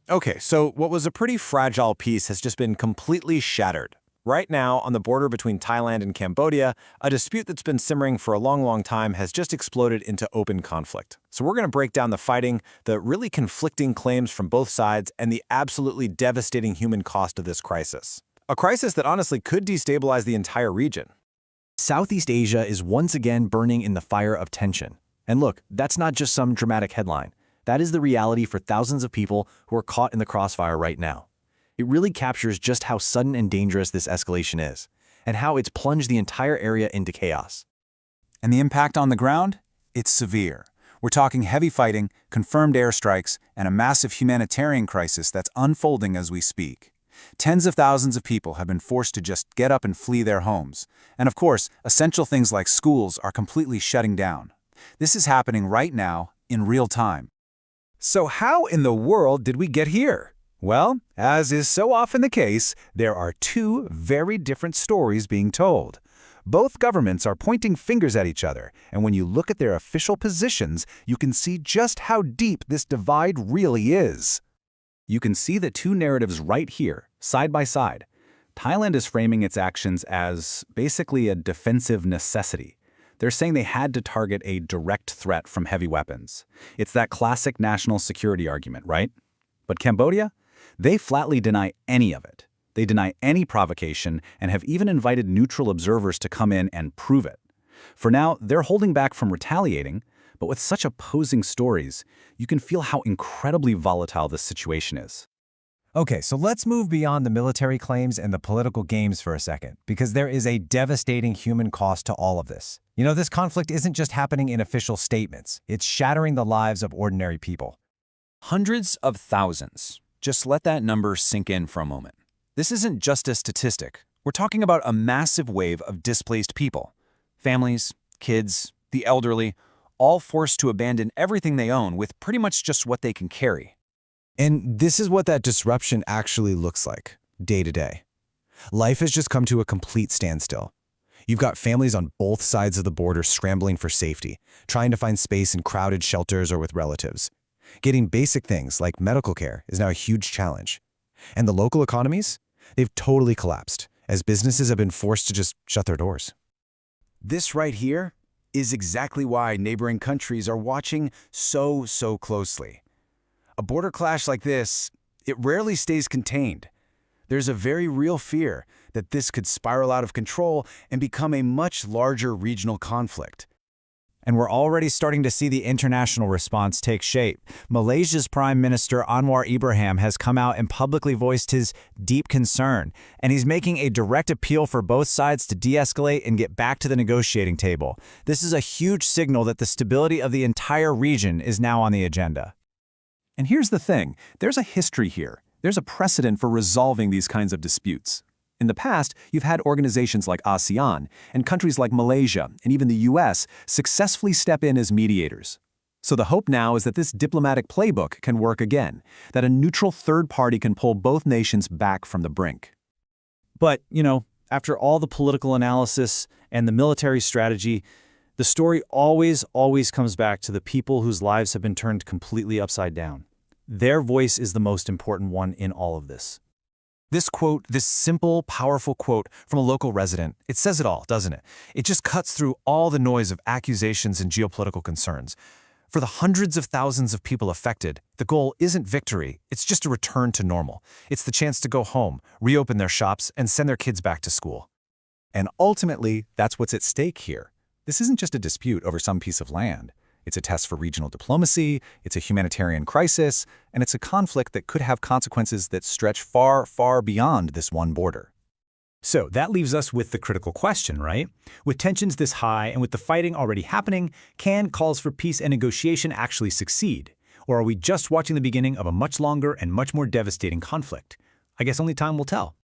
Okay, so what was a pretty fragile peace has just been completely shattered. Right now, on the border between Thailand and Cambodia, a dispute that's been simmering for a long time has just exploded into open conflict. So we're going to break down the fighting, the really conflicting claims from both sides, and the absolutely devastating human cost of this crisis. A crisis that honestly could destabilize the entire region. Southeast Asia is once again burning in the fire of tension. And look, that's not just some dramatic headline. That is the reality for thousands of people who are caught in the crossfire right now. It really captures just how sudden and dangerous this escalation is, and how it's plunged the entire area into chaos. And the impact on the ground? It's severe. We're talking heavy fighting, confirmed airstrikes, and a massive humanitarian crisis that's unfolding as we speak. Tens of thousands of people have been forced to just get up and flee their homes. And of course, essential things like schools are completely shutting down. This is happening right now, in real time. So how in the world did we get here? Well, as is so often the case, there are two very different stories being told. Both governments are pointing fingers at each other, and when you look at their official positions, you can see just how deep this divide really is. You can see the two narratives right here, side by side. Thailand is framing its actions as basically a defensive necessity. They're saying they had to target a direct threat from heavy weapons. It's that classic national security argument, right? But Cambodia? They flatly deny any of it. They deny any provocation and have even invited neutral observers to come in and prove it. For now, they're holding back from retaliating, but with such opposing stories, you can feel how incredibly volatile this situation is. Okay, so let's move beyond the military claims and the political games for a second, because there is a devastating human cost to all of this. You know, this conflict isn't just happening in official statements. It's shattering the lives of ordinary people. Hundreds of thousands. Just let that number sink in for a moment. This isn't just a statistic. We're talking about a massive wave of displaced people. Families, kids, the elderly, all forced to abandon everything they own with pretty much just what they can carry. And this is what that disruption actually looks like, day to day. Life has just come to a complete standstill. You've got families on both sides of the border scrambling for safety, trying to find space in crowded shelters or with relatives. Getting basic things like medical care is now a huge challenge. And the local economies? They've totally collapsed, as businesses have been forced to just shut their doors. This right here is exactly why neighboring countries are watching so closely. A border clash like this, it rarely stays contained. There's a very real fear that this could spiral out of control and become a much larger regional conflict. And we're already starting to see the international response take shape. Malaysia's Prime Minister Anwar Ibrahim has come out and publicly voiced his deep concern, and he's making a direct appeal for both sides to de-escalate and get back to the negotiating table. This is a huge signal that the stability of the entire region is now on the agenda. And here's the thing, there's a history here. There's a precedent for resolving these kinds of disputes. In the past, you've had organizations like ASEAN and countries like Malaysia and even the US successfully step in as mediators. So the hope now is that this diplomatic playbook can work again, that a neutral third party can pull both nations back from the brink. But, you know, after all the political analysis and the military strategy, the story always comes back to the people whose lives have been turned completely upside down. Their voice is the most important one in all of this. This quote, this simple, powerful quote from a local resident, it says it all, doesn't it? It just cuts through all the noise of accusations and geopolitical concerns. For the hundreds of thousands of people affected, the goal isn't victory, it's just a return to normal. It's the chance to go home, reopen their shops, and send their kids back to school. And ultimately, that's what's at stake here. This isn't just a dispute over some piece of land. It's a test for regional diplomacy, it's a humanitarian crisis, and it's a conflict that could have consequences that stretch far beyond this one border. So that leaves us with the critical question, right? With tensions this high and with the fighting already happening, can calls for peace and negotiation actually succeed? Or are we just watching the beginning of a much longer and much more devastating conflict? I guess only time will tell.